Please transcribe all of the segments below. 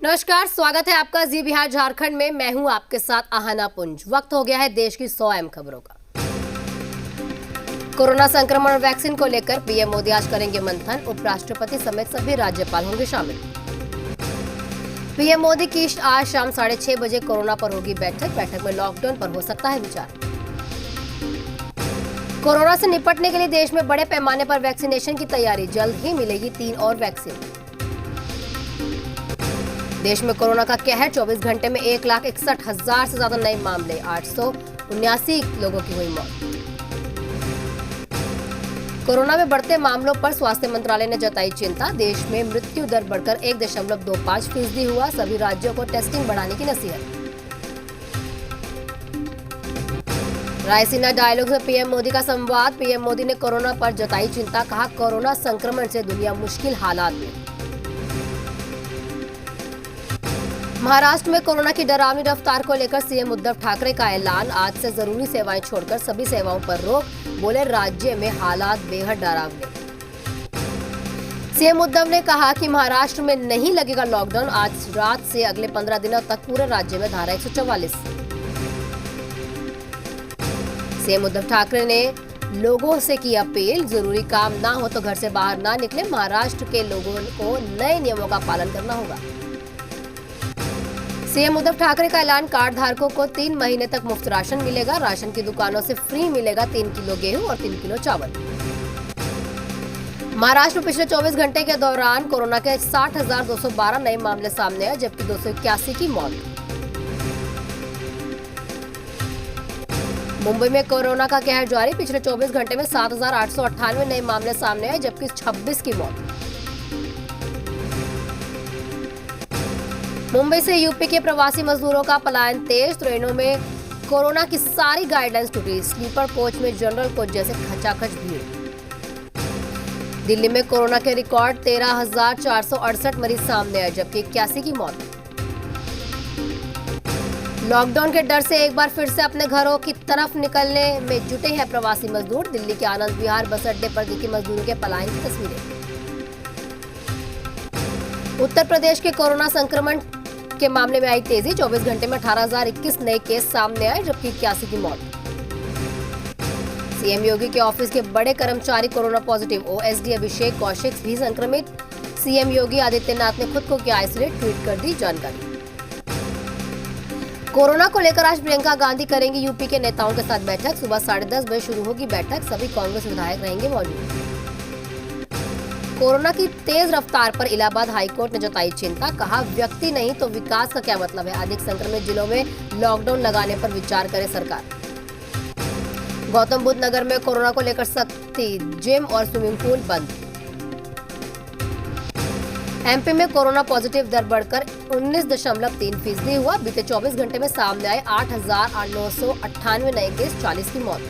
नमस्कार, स्वागत है आपका जी बिहार झारखंड में। मैं हूं आपके साथ आहना पुंज। वक्त हो गया है देश की 100 अहम खबरों का। कोरोना संक्रमण और वैक्सीन को लेकर पीएम मोदी आज करेंगे मंथन। उपराष्ट्रपति समेत सभी राज्यपाल होंगे शामिल। पीएम मोदी की आज शाम 6:30 बजे कोरोना पर होगी बैठक में लॉकडाउन पर हो सकता है विचार। कोरोना से निपटने के लिए देश में बड़े पैमाने पर वैक्सीनेशन की तैयारी। जल्द ही मिलेगी 3 और वैक्सीन। देश में कोरोना का कहर, 24 घंटे में 1,61,000 से ज्यादा नए मामले, 879 लोगों की हुई मौत। कोरोना में बढ़ते मामलों पर स्वास्थ्य मंत्रालय ने जताई चिंता। देश में मृत्यु दर बढ़कर 1.25% हुआ। सभी राज्यों को टेस्टिंग बढ़ाने की नसीहत। रायसीना डायलॉग में पीएम मोदी का संवाद। पीएम मोदी ने कोरोना पर जताई चिंता, कहा कोरोना संक्रमण से दुनिया मुश्किल हालात में। महाराष्ट्र में कोरोना की डरावनी रफ्तार को लेकर सीएम उद्धव ठाकरे का ऐलान। आज से जरूरी सेवाएं छोड़कर सभी सेवाओं पर रोक। बोले राज्य में हालात बेहद डरावने। सीएम उद्धव ने कहा कि महाराष्ट्र में नहीं लगेगा लॉकडाउन। आज रात से अगले 15 दिनों तक पूरे राज्य में धारा 144। सीएम उद्धव ठाकरे ने लोगों से की अपील, जरूरी काम ना हो तो घर से बाहर ना निकले। महाराष्ट्र के लोगों को नए नियमों का पालन करना होगा। सीएम उद्धव ठाकरे का ऐलान, कार्ड धारकों को 3 महीने तक मुफ्त राशन मिलेगा। राशन की दुकानों से फ्री मिलेगा 3 किलो गेहूं और 3 किलो चावल। महाराष्ट्र में पिछले 24 घंटे के दौरान कोरोना के 60,212 नए मामले सामने आए, जबकि 281 की मौत। मुंबई में कोरोना का कहर जारी। पिछले 24 घंटे में 7,898 नए मामले सामने आए, जबकि 26 की मौत। मुंबई से यूपी के प्रवासी मजदूरों का पलायन तेज। ट्रेनों में कोरोना की सारी गाइडलाइंस टूटी। स्लीपर कोच में जनरल कोच जैसे खचाखच भीड़। दिल्ली में कोरोना के रिकॉर्ड 13,468 मरीज सामने आए, जबकि 81 की मौत। लॉकडाउन के डर से एक बार फिर से अपने घरों की तरफ निकलने में जुटे हैं प्रवासी मजदूर। दिल्ली के आनंद विहार बस अड्डे पर दिखी मजदूरों के पलायन की तस्वीरें। उत्तर प्रदेश के कोरोना संक्रमण के मामले में आई तेजी। 24 घंटे में 18,021 नए केस सामने आए, जबकि 81 की मौत। सीएम योगी के ऑफिस के बड़े कर्मचारी कोरोना पॉजिटिव। ओएसडी अभिषेक कौशिक भी संक्रमित। सीएम योगी आदित्यनाथ ने खुद को किया आइसोलेट, ट्वीट कर दी जानकारी। कोरोना को लेकर आज प्रियंका गांधी करेंगी यूपी के नेताओं के साथ बैठक। सुबह 10:30 बजे शुरू होगी बैठक। सभी कांग्रेस विधायक रहेंगे मौजूद। कोरोना की तेज रफ्तार पर इलाहाबाद हाईकोर्ट ने जताई चिंता, कहा व्यक्ति नहीं तो विकास का क्या मतलब है। अधिक संक्रमित जिलों में लॉकडाउन लगाने पर विचार करे सरकार। गौतम बुद्ध नगर में कोरोना को लेकर सख्ती, जिम और स्विमिंग पूल बंद। एमपी में कोरोना पॉजिटिव दर बढ़कर 19.3% हुआ। बीते 24 घंटे में सामने आए 8,998 नए केस, 40 की मौत।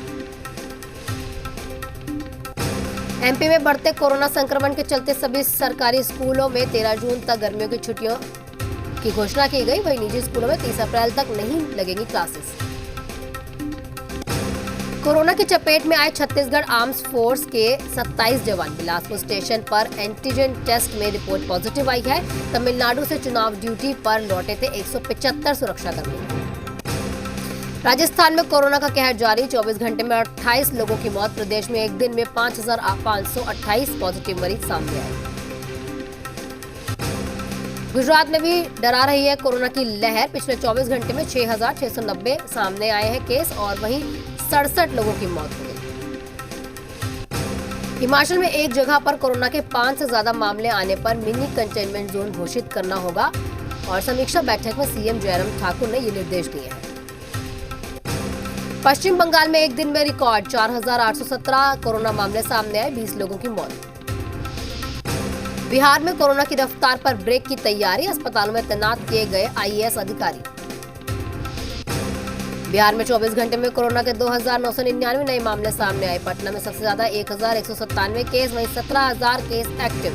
एमपी में बढ़ते कोरोना संक्रमण के चलते सभी सरकारी स्कूलों में 13 जून तक गर्मियों की छुट्टियों की घोषणा की गई। वहीं निजी स्कूलों में 30 अप्रैल तक नहीं लगेंगी क्लासेस। कोरोना की चपेट में आए छत्तीसगढ़ आर्म्स फोर्स के 27 जवान। बिलासपुर स्टेशन पर एंटीजन टेस्ट में रिपोर्ट पॉजिटिव आई है। तमिलनाडु से चुनाव ड्यूटी पर लौटे थे 175 सुरक्षाकर्मी। राजस्थान में कोरोना का कहर जारी। 24 घंटे में 28 लोगों की मौत। प्रदेश में एक दिन में 5,528 पॉजिटिव मरीज सामने आए। गुजरात में भी डरा रही है कोरोना की लहर। पिछले 24 घंटे में 6,690 सामने आए हैं केस और वहीं 67 लोगों की मौत हो गई। हिमाचल में एक जगह पर कोरोना के 5 से ज्यादा मामले आने पर मिनी कंटेनमेंट जोन घोषित करना होगा और समीक्षा बैठक में सीएम जयराम ठाकुर ने ये निर्देश दिए हैं। पश्चिम बंगाल में एक दिन में रिकॉर्ड 4,817 कोरोना मामले सामने आए, 20 लोगों की मौत। बिहार में कोरोना की रफ्तार पर ब्रेक की तैयारी। अस्पतालों में तैनात किए गए आईएएस अधिकारी। बिहार में 24 घंटे में कोरोना के 2,999 नए मामले सामने आए। पटना में सबसे ज्यादा 1,197 केस, वहीं 17,000 केस एक्टिव।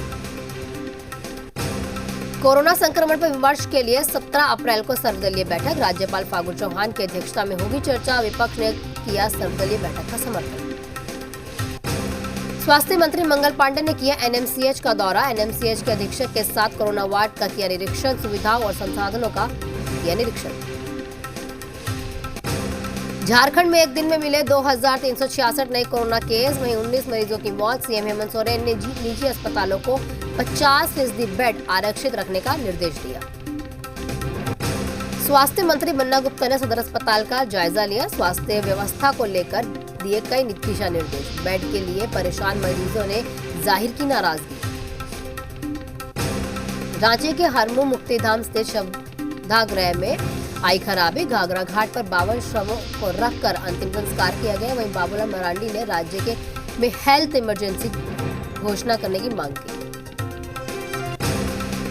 कोरोना संक्रमण पर विमर्श के लिए 17 अप्रैल को सर्वदलीय बैठक। राज्यपाल फागू चौहान की अध्यक्षता में होगी चर्चा। विपक्ष ने किया सर्वदलीय बैठक का समर्थन। स्वास्थ्य मंत्री मंगल पांडे ने किया एनएमसीएच का दौरा। एनएमसीएच के अधीक्षक के साथ कोरोना वार्ड का किया निरीक्षण, सुविधाओं और संसाधनों का किया निरीक्षण। झारखंड में एक दिन में मिले 2366 नए कोरोना केस, वहीं 19 मरीजों की मौत। सीएम हेमंत सोरेन ने निजी अस्पतालों को 50% बेड आरक्षित रखने का निर्देश दिया। स्वास्थ्य मंत्री बन्ना गुप्ता ने सदर अस्पताल का जायजा लिया। स्वास्थ्य व्यवस्था को लेकर दिए कई दिशा निर्देश। बेड के लिए परेशान मरीजों ने जाहिर की नाराजगी। रांची के हरमू मुक्तिधाम स्थित शवदाह में आई खराबी। घाघरा घाट पर 52 शवों को रखकर अंतिम संस्कार किया गया। वहीं बाबूलाल मरांडी ने राज्य में हेल्थ इमरजेंसी घोषणा करने की मांग की।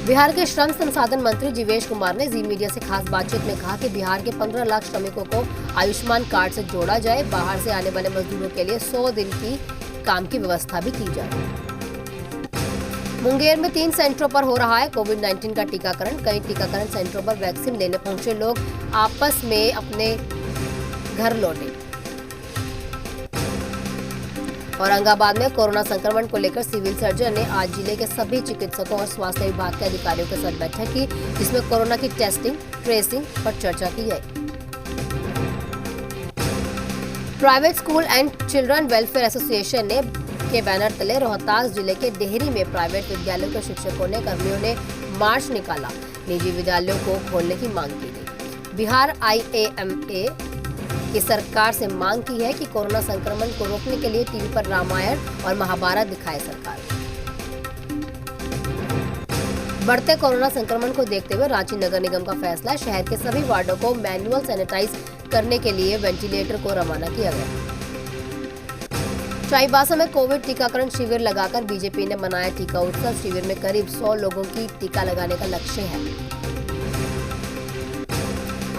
बिहार के श्रम संसाधन मंत्री जीवेश कुमार ने जी मीडिया से खास बातचीत में कहा कि बिहार के 15 लाख श्रमिकों को आयुष्मान कार्ड से जोड़ा जाए। बाहर से आने वाले मजदूरों के लिए 100 दिन की काम की व्यवस्था भी की जाए। मुंगेर में 3 सेंटरों पर हो रहा है कोविड-19 का टीकाकरण। कई टीकाकरण सेंटरों पर वैक्सीन लेने पहुंचे लोग आपस में अपने घर लौटे। औरंगाबाद में कोरोना संक्रमण को लेकर सिविल सर्जन ने आज जिले के सभी चिकित्सकों और स्वास्थ्य विभाग के अधिकारियों के साथ बैठक की, जिसमें कोरोना की टेस्टिंग, ट्रेसिंग पर चर्चा की गई। Private school and children welfare association ने के बैनर तले रोहतास जिले के डेहरी में प्राइवेट विद्यालयों के शिक्षकों ने कर्मियों ने मार्च निकाला। निजी विद्यालयों को खोलने की मांग की गई। बिहार IAMA की सरकार से मांग की है कि कोरोना संक्रमण को रोकने के लिए टीवी पर रामायण और महाभारत दिखाए सरकार। बढ़ते कोरोना संक्रमण को देखते हुए रांची नगर निगम का फैसला, शहर के सभी वार्डों को मैनुअल सैनिटाइज करने के लिए वेंटिलेटर को रवाना किया गया। चाईबासा में कोविड टीकाकरण शिविर लगाकर बीजेपी ने मनाया टीका उत्सव। शिविर में करीब 100 लोगों की टीका लगाने का लक्ष्य है।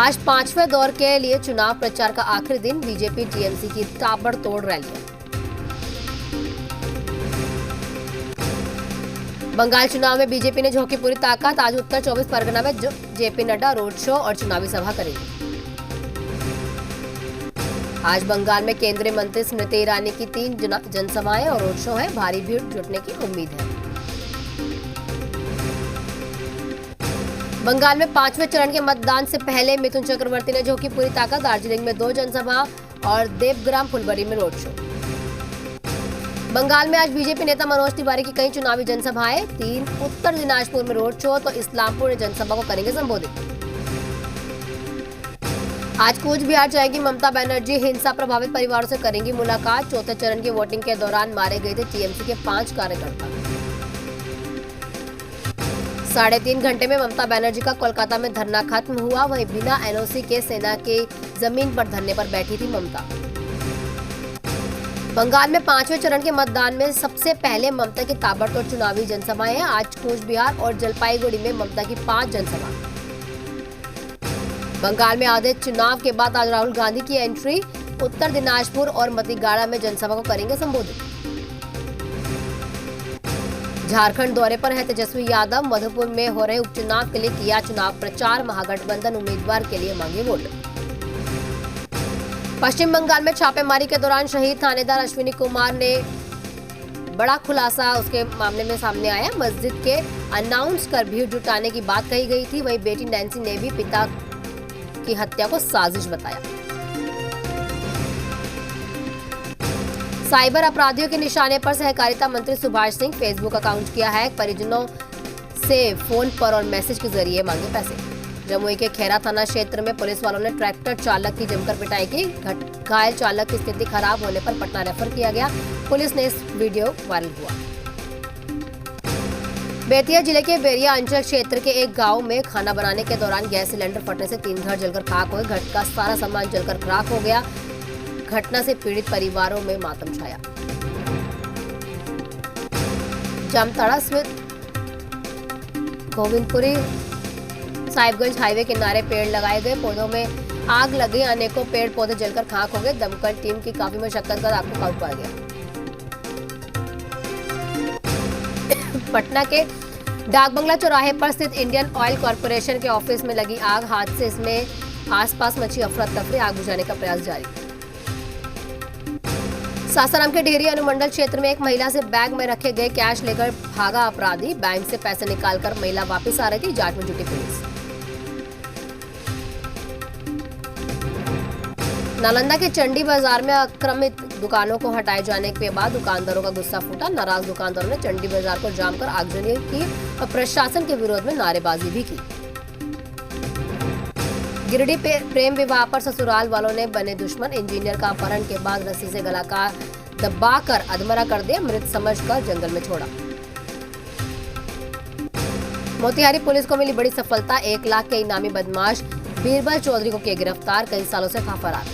आज 5वें दौर के लिए चुनाव प्रचार का आखिरी दिन। बीजेपी टीएमसी की ताबड़तोड़ रैली। बंगाल चुनाव में बीजेपी ने झोंकी पूरी ताकत। आज उत्तर 24 परगना में जेपी नड्डा रोड शो और चुनावी सभा करेंगे। आज बंगाल में केंद्रीय मंत्री स्मृति ईरानी की 3 जनसभाएं और रोड शो है। भारी भीड़ जुटने की उम्मीद है। बंगाल में 5वें चरण के मतदान से पहले मिथुन चक्रवर्ती ने झोंकी पूरी ताकत। दार्जिलिंग में 2 जनसभा और देवग्राम फुलबरी में रोड शो। बंगाल में आज बीजेपी नेता मनोज तिवारी की कई चुनावी जनसभाएं। 3 उत्तर दिनाजपुर में रोड शो तो इस्लामपुर में जनसभा को करेंगे संबोधित। आज कूच बिहार जाएगी ममता बनर्जी। हिंसा प्रभावित परिवारों से करेंगी मुलाकात। 4थे चरण की वोटिंग के दौरान मारे गए थे टीएमसी के 5 कार्यकर्ता। 3.5 घंटे में ममता बनर्जी का कोलकाता में धरना खत्म हुआ। वहीं बिना एनओसी के सेना के जमीन पर धरने पर बैठी थी ममता। बंगाल में 5वें चरण के मतदान में सबसे पहले ममता की ताबड़तोड़ चुनावी जनसभाएं हैं। आज कूच बिहार और जलपाईगुड़ी में ममता की 5 जनसभा। बंगाल में आधे चुनाव के बाद आज राहुल गांधी की एंट्री। उत्तर दिनाजपुर और मतीगाड़ा में जनसभा को करेंगे संबोधित। झारखंड दौरे पर है तेजस्वी यादव। मधुपुर में हो रहे उपचुनाव के लिए किया चुनाव प्रचार। महागठबंधन उम्मीदवार के लिए मांगे वोट। पश्चिम बंगाल में छापेमारी के दौरान शहीद थानेदार अश्विनी कुमार ने बड़ा खुलासा उसके मामले में सामने आया। मस्जिद के अनाउंस कर भीड़ जुटाने की बात कही गई थी। वहीं बेटी नैन्सी ने भी पिता की हत्या को साजिश बताया। साइबर अपराधियों के निशाने पर सहकारिता मंत्री सुभाष सिंह। फेसबुक अकाउंट किया हैक। परिजनों से फोन पर और मैसेज के जरिए मांगे पैसे। जमुई के खैरा थाना क्षेत्र में पुलिस वालों ने ट्रैक्टर चालक की जमकर पिटाई की। घायल चालक की स्थिति खराब होने पर पटना रेफर किया गया। पुलिस ने इस वीडियो वायरल हुआ। बेतिया जिले के बेरिया अंचल क्षेत्र के एक गांव में खाना बनाने के दौरान गैस सिलेंडर फटने से 3 घर जलकर खाक हुए। घर का सारा सामान जलकर खाक हो गया। घटना से पीड़ित परिवारों में मातम छाया। जामताड़ा स्थित गोविंदपुरी साहिबगंज हाईवे किनारे पेड़ लगाए गए। पौधों में आग लगी। अनेकों पेड़ पौधे जलकर खाक हो गए। दमकल टीम की काफी मशक्कत कर आग को काबू पाया गया। पटना के डाकबंगला चौराहे पर स्थित इंडियन ऑयल कॉर्पोरेशन के ऑफिस में लगी आग। हादसे इसमें आसपास मची अफरा तफरी। आग बुझाने का प्रयास जारी। सासाराम के डेहरी अनुमंडल क्षेत्र में एक महिला से बैग में रखे गए कैश लेकर भागा अपराधी। बैंक से पैसे निकालकर महिला वापस आ रही थी। जांच में जुटी पुलिस। नालंदा के चंडी बाजार में आक्रामित दुकानों को हटाए जाने के बाद दुकानदारों का गुस्सा फूटा। नाराज दुकानदारों ने चंडी बाजार को जाम कर आगजनी की और प्रशासन के विरोध में नारेबाजी भी की। गिरिडीह प्रेम विवाह पर ससुराल वालों ने बने दुश्मन। इंजीनियर का अपहरण के बाद रस्सी से गला का दबाकर अधमरा कर दिया, मृत समझकर जंगल में छोड़ा। मोतिहारी पुलिस को मिली बड़ी सफलता। 1 लाख के इनामी बदमाश बीरबल चौधरी को किया गिरफ्तार। कई सालों से था फरार।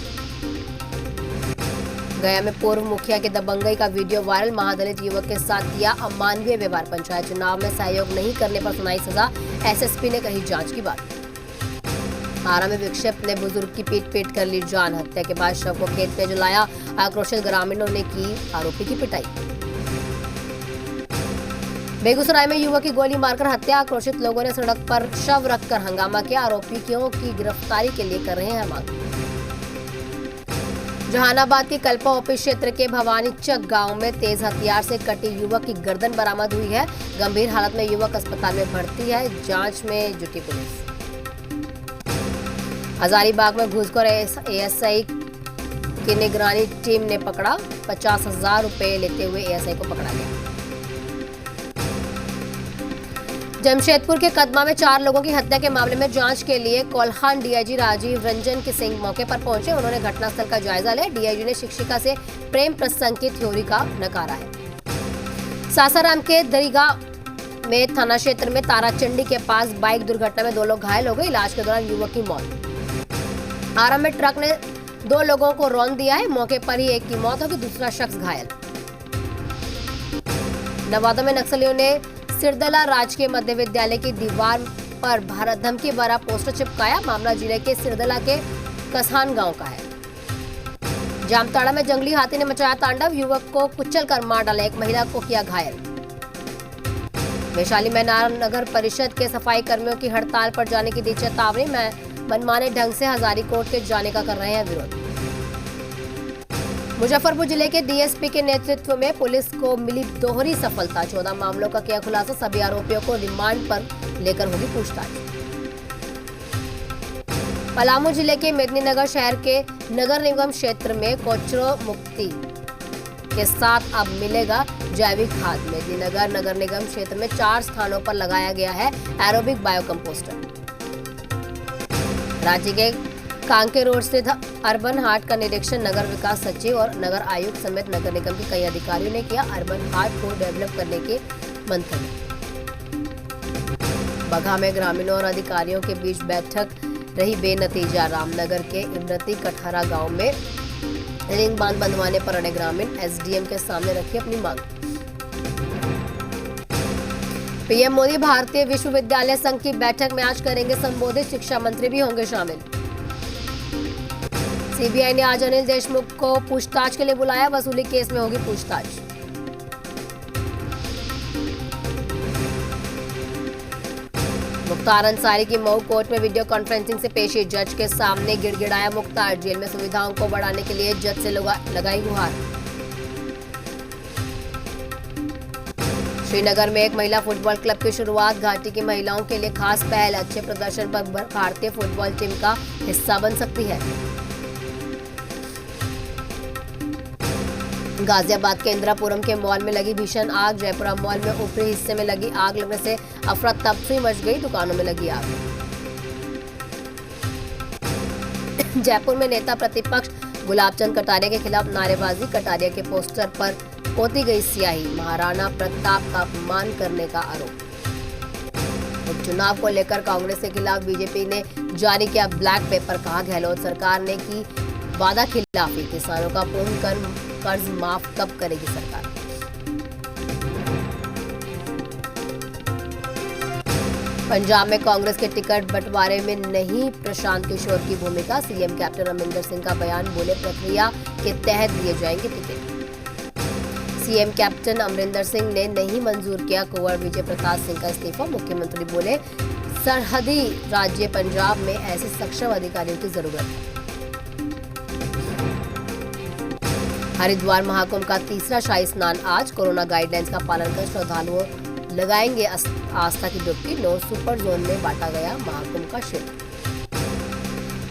गया में पूर्व मुखिया के दबंगई का वीडियो वायरल। महादलित युवक के साथ किया अमानवीय व्यवहार। पंचायत चुनाव में सहयोग नहीं करने पर सुनाई सजा। एसएसपी ने कही जांच की बात। आरा में विक्षिप्त ने बुजुर्ग की पीट कर ली जान। हत्या के बाद शव को खेत में जलाया। आक्रोशित ग्रामीणों ने की आरोपी की पिटाई। बेगूसराय में युवक की गोली मारकर हत्या। आक्रोशित लोगों ने सड़क पर शव रखकर हंगामा किया। आरोपियों की गिरफ्तारी के लिए कर रहे हैं मांग। जहानाबाद के कल्पा ओपी क्षेत्र के भवानी चक गांव में तेज हथियार से कटी युवक की गर्दन बरामद हुई है। गंभीर हालत में युवक अस्पताल में भर्ती है। जांच में जुटी पुलिस। हजारीबाग में घुसखोर एएसआई की निगरानी टीम ने पकड़ा। 50,000 रुपए लेते हुए एएसआई को पकड़ा गया। जमशेदपुर के कदमा में 4 लोगों की हत्या के मामले में जांच के लिए कोल्हान डीआईजी राजीव रंजन के सिंह मौके पर पहुंचे। उन्होंने घटनास्थल का जायजा लिया। डीआईजी ने शिक्षिका से प्रेम प्रसंग की थ्योरी का नकारा है। सासाराम के दरिगा में थाना क्षेत्र में ताराचंडी के पास बाइक दुर्घटना में 2 लोग घायल हो गए। इलाज के दौरान युवक की मौत। आरा में ट्रक ने 2 लोगों को रौंद दिया है। मौके पर ही एक की मौत होगी, दूसरा शख्स घायल। नवादा में नक्सलियों ने सिरदला राजकीय मध्य विद्यालय की दीवार पर भारत धमकी भरा पोस्टर चिपकाया। मामला जिले के सिरदला के कसान गांव का है। जामताड़ा में जंगली हाथी ने मचाया तांडव। युवक को कुचलकर मार डाला। एक महिला को किया घायल। वैशाली में नगर परिषद के सफाई कर्मियों की हड़ताल पर जाने की दी चेतावनी। मनमाने ढंग से हजारीकोट के जाने का कर रहे हैं विरोध। मुजफ्फरपुर जिले के डीएसपी के नेतृत्व में पुलिस को मिली दोहरी सफलता। 14 मामलों का किया खुलासा। सभी आरोपियों को रिमांड पर लेकर होगी पूछताछ। पलामू जिले के मेदिनीनगर शहर के नगर निगम क्षेत्र में कोचरो मुक्ति के साथ अब मिलेगा जैविक खाद। मेदिनीनगर नगर निगम क्षेत्र में 4 स्थानों पर लगाया गया है एरोबिक बायो कंपोस्टर। राज्य के कांके रोड स्थित अर्बन हाट का निरीक्षण नगर विकास सचिव और नगर आयुक्त समेत नगर निगम के कई अधिकारियों ने किया। अर्बन हाट को डेवलप करने के मंथन। बगहा में ग्रामीणों और अधिकारियों के बीच बैठक रही बेनतीजा। रामनगर के इमरती कठहरा गांव में रिंग बांध बंधवाने पर अड़े ग्रामीण। एसडीएम के सामने रखी अपनी मांग। पीएम मोदी भारतीय विश्वविद्यालय संघ की बैठक में आज करेंगे संबोधित। शिक्षा मंत्री भी होंगे शामिल। सीबीआई ने आज अनिल देशमुख को पूछताछ के लिए बुलाया। वसूली केस में होगी पूछताछ। मुख्तार अंसारी की मऊ कोर्ट में वीडियो कॉन्फ्रेंसिंग से पेशी। जज के सामने गिड़गिड़ाया मुख्तार। जेल में सुविधाओं को बढ़ाने के लिए जज से लगाई गुहार। श्रीनगर में एक महिला फुटबॉल क्लब की शुरुआत। घाटी की महिलाओं के लिए खास पहल। अच्छे प्रदर्शन पर भारतीय फुटबॉल टीम का हिस्सा बन सकती है। गाजियाबाद के इंदिरापुरम के मॉल में लगी भीषण आग। जयपुरा मॉल में ऊपरी हिस्से में लगी आग लगने से अफरा तफरी मच गई। दुकानों में लगी आग। जयपुर में नेता प्रतिपक्ष गुलाबचंद कटारिया के खिलाफ नारेबाजी। कटारिया के पोस्टर पर पोती गई स्याही। महाराणा प्रताप का अपमान करने का आरोप। उपचुनाव को लेकर कांग्रेस के खिलाफ बीजेपी ने जारी किया ब्लैक पेपर। कहा गहलोत सरकार ने की वादा खिलाफी। किसानों का पूर्ण कर्ज माफ कब करेगी सरकार। पंजाब में कांग्रेस के टिकट बंटवारे में नहीं प्रशांत किशोर की भूमिका। सीएम कैप्टन अमरिंदर सिंह का बयान। बोले प्रक्रिया के तहत दिए जाएंगे ticket. CM captain Amarinder Singh ने नहीं मंजूर किया कुंवर विजय प्रताप सिंह का इस्तीफा। मुख्यमंत्री बोले सरहदी राज्य पंजाब में ऐसे सक्षम अधिकारियों की जरूरत है। हरिद्वार महाकुंभ का तीसरा शाही स्नान आज। कोरोना गाइडलाइंस का पालन कर श्रद्धालुओं लगाएंगे आस्था की डुबकी। 9 सुपर जोन में बांटा गया महाकुंभ का क्षेत्र।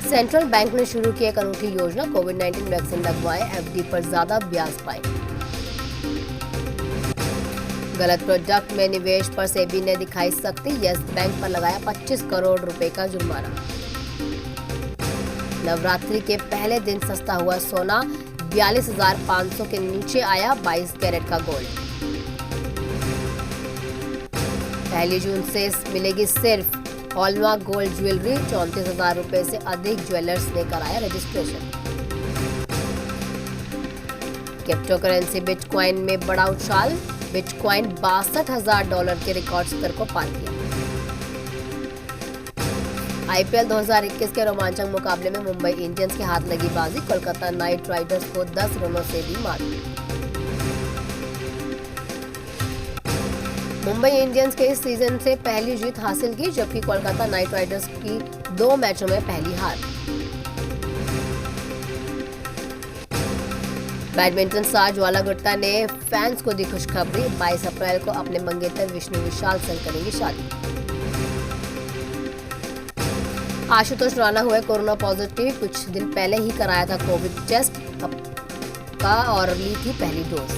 सेंट्रल बैंक ने शुरू की एक अनूठी योजना। कोविड-19 वैक्सीन लगवाएं, एफडी पर ज्यादा ब्याज पाएं। गलत प्रोडक्ट में निवेश पर सेबी ने दिखाई सख्ती। यस बैंक पर लगाया 25 करोड़ रुपए का जुर्माना। नवरात्रि के पहले दिन सस्ता हुआ सोना। 42,500 के नीचे आया 22 कैरेट का गोल्ड। 1 जून से मिलेगी सिर्फ हॉलमार्क गोल्ड ज्वेलरी। 34,000 रुपए से अधिक ज्वेलर्स ने कराया रजिस्ट्रेशन। क्रिप्टो करेंसी बिटकॉइन में बड़ा उछाल। बिटकॉइन $62,000 के रिकॉर्ड स्तर को पार किया। आईपीएल 2021 के रोमांचक मुकाबले में मुंबई इंडियंस के हाथ लगी बाजी। कोलकाता नाइट राइडर्स को 10 रनों से दी मात। मुंबई इंडियंस के इस सीजन से पहली जीत हासिल की, जबकि कोलकाता नाइट राइडर्स की 2 मैचों में पहली हार। बैडमिंटन स्टार ज्वाला गुट्टा ने फैंस को दी खुशखबरी। 22 अप्रैल को अपने मंगेतर विष्णु विशाल संग करेंगे शादी। आशुतोष राणा हुए कोरोना पॉजिटिव। कुछ दिन पहले ही कराया था कोविड टेस्ट का और ली थी पहली डोज।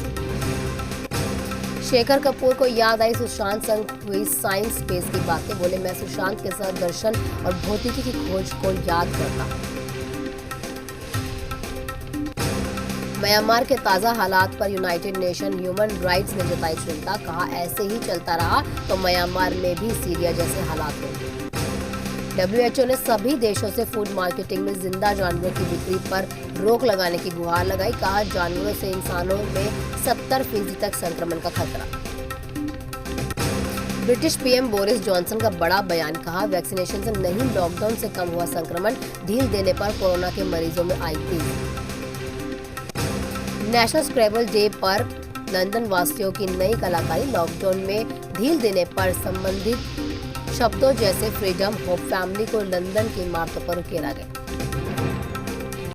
शेखर कपूर को याद आई सुशांत संग हुई साइंस स्पेस की बातें। बोले, मैं सुशांत के साथ दर्शन और भौतिकी की खोज को याद करता हूँ। म्यांमार के ताजा हालात पर यूनाइटेड नेशन ह्यूमन राइट्स ने जताई चिंता। कहा, ऐसे ही चलता रहा तो म्यांमार में भी सीरिया जैसे हालात होंगे। WHO ने सभी देशों से फूड मार्केटिंग में जिंदा जानवरों की बिक्री पर रोक लगाने की गुहार लगाई। कहा, जानवरों से इंसानों में 70% तक संक्रमण का खतरा। ब्रिटिश पीएम बोरिस जॉनसन का बड़ा बयान। कहा, वैक्सीनेशन से नहीं लॉकडाउन से कम हुआ संक्रमण। ढील देने पर कोरोना के मरीजों में आई तेजी। नेशनल स्क्रैबल डे पर लंदन वासियों की नई कलाकारी। लॉकडाउन में ढील देने पर संबंधित शब्दों जैसे फ्रीडम, होप, फैमिली को लंदन की इमारतों पर उकेरा गया।